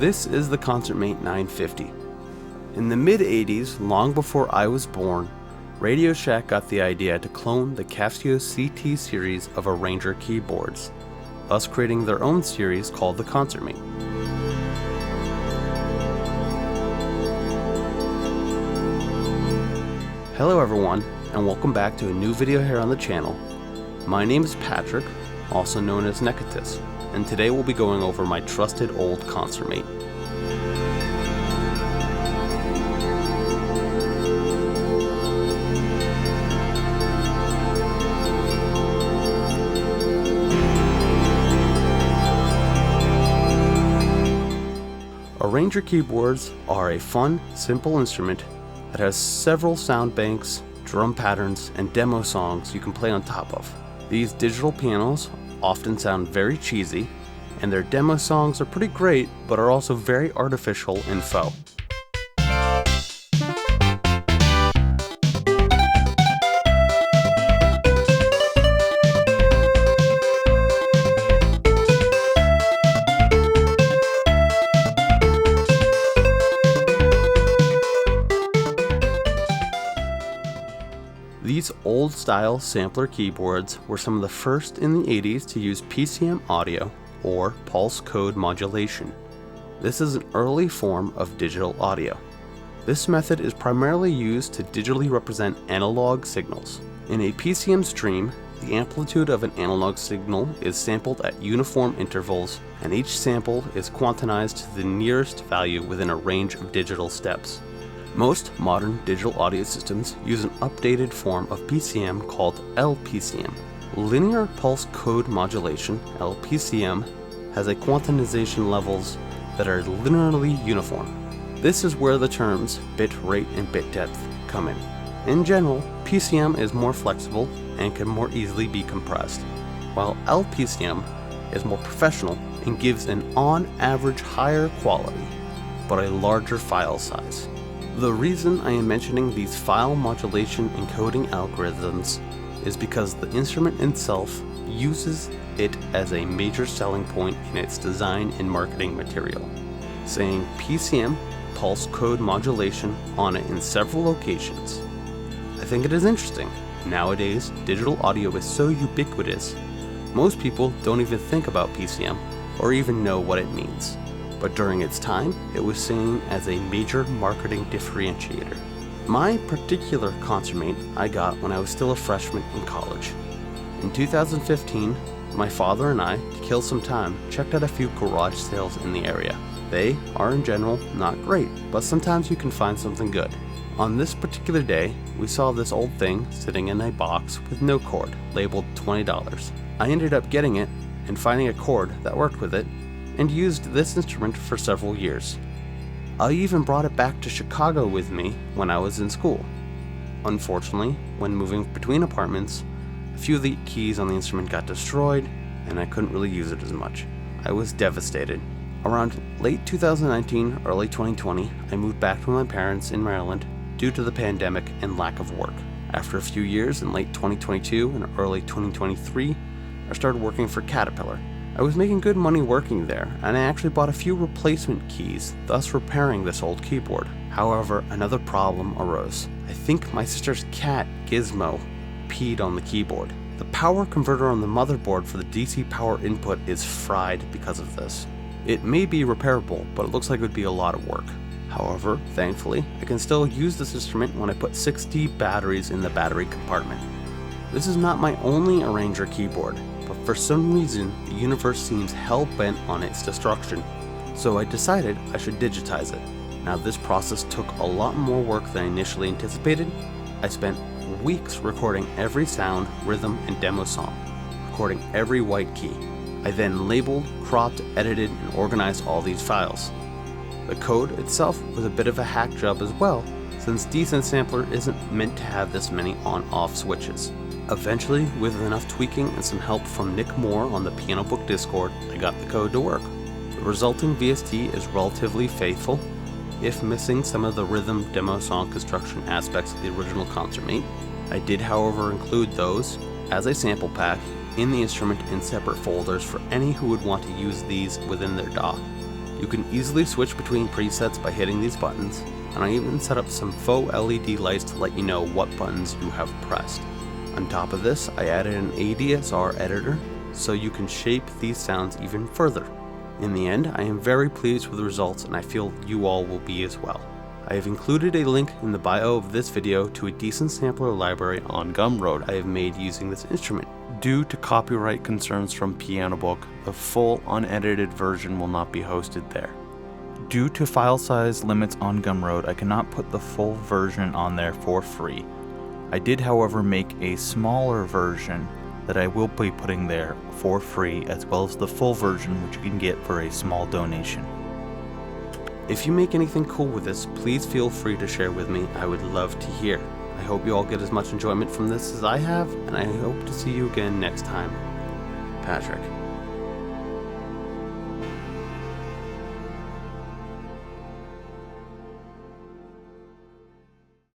This is the Concertmate 950. In the mid-80s, long before I was born, Radio Shack got the idea to clone the Casio CT series of arranger keyboards, thus creating their own series called the Concertmate. Hello everyone, and welcome back to a new video here on the channel. My name is Patrick, also known as Necatus, and today we'll be going over my trusted old Concertmate. Arranger keyboards are a fun, simple instrument that has several sound banks, drum patterns, and demo songs you can play on top of. These digital pianos often sound very cheesy, and their demo songs are pretty great, but are also very artificial and faux. These old-style sampler keyboards were some of the first in the 80s to use PCM audio, or pulse code modulation. This is an early form of digital audio. This method is primarily used to digitally represent analog signals. In a PCM stream, the amplitude of an analog signal is sampled at uniform intervals, and each sample is quantized to the nearest value within a range of digital steps. Most modern digital audio systems use an updated form of PCM called LPCM. Linear pulse code modulation, LPCM, has a quantization levels that are linearly uniform. This is where the terms bit rate and bit depth come in. In general, PCM is more flexible and can more easily be compressed, while LPCM is more professional and gives an on average higher quality, but a larger file size. The reason I am mentioning these file modulation encoding algorithms is because the instrument itself uses it as a major selling point in its design and marketing material, saying PCM pulse code modulation on it in several locations. I think it is interesting. Nowadays, digital audio is so ubiquitous, most people don't even think about PCM or even know what it means. But during its time, it was seen as a major marketing differentiator. My particular Concertmate I got when I was still a freshman in college. In 2015, my father and I, to kill some time, checked out a few garage sales in the area. They are in general not great, but sometimes you can find something good. On this particular day, we saw this old thing sitting in a box with no cord, labeled $20. I ended up getting it and finding a cord that worked with it, and used this instrument for several years. I even brought it back to Chicago with me when I was in school. Unfortunately, when moving between apartments, a few of the keys on the instrument got destroyed, and I couldn't really use it as much. I was devastated. Around late 2019, early 2020, I moved back to my parents in Maryland due to the pandemic and lack of work. After a few years, in late 2022 and early 2023, I started working for Caterpillar. I was making good money working there, and I actually bought a few replacement keys, thus repairing this old keyboard. However, another problem arose. I think my sister's cat, Gizmo, peed on the keyboard. The power converter on the motherboard for the DC power input is fried because of this. It may be repairable, but it looks like it would be a lot of work. However, thankfully, I can still use this instrument when I put 60 batteries in the battery compartment. This is not my only arranger keyboard, but for some reason, the universe seems hell-bent on its destruction, so I decided I should digitize it. Now this process took a lot more work than I initially anticipated. I spent weeks recording every sound, rhythm, and demo song, recording every white key. I then labeled, cropped, edited, and organized all these files. The code itself was a bit of a hack job as well, since Decent Sampler isn't meant to have this many on-off switches. Eventually, with enough tweaking and some help from Nick Moore on the Piano Book Discord, I got the code to work. The resulting VST is relatively faithful, if missing some of the rhythm, demo song construction aspects of the original Concertmate. I did, however, include those as a sample pack in the instrument in separate folders for any who would want to use these within their DAW. You can easily switch between presets by hitting these buttons, and I even set up some faux LED lights to let you know what buttons you have pressed. On top of this, I added an ADSR editor so you can shape these sounds even further. In the end, I am very pleased with the results, and I feel you all will be as well. I have included a link in the bio of this video to a decent sampler library on Gumroad I have made using this instrument. Due to copyright concerns from Piano Book, the full unedited version will not be hosted there. Due to file size limits on Gumroad, I cannot put the full version on there for free. I did, however, make a smaller version that I will be putting there for free, as well as the full version, which you can get for a small donation. If you make anything cool with this, please feel free to share with me. I would love to hear. I hope you all get as much enjoyment from this as I have, and I hope to see you again next time. Patrick.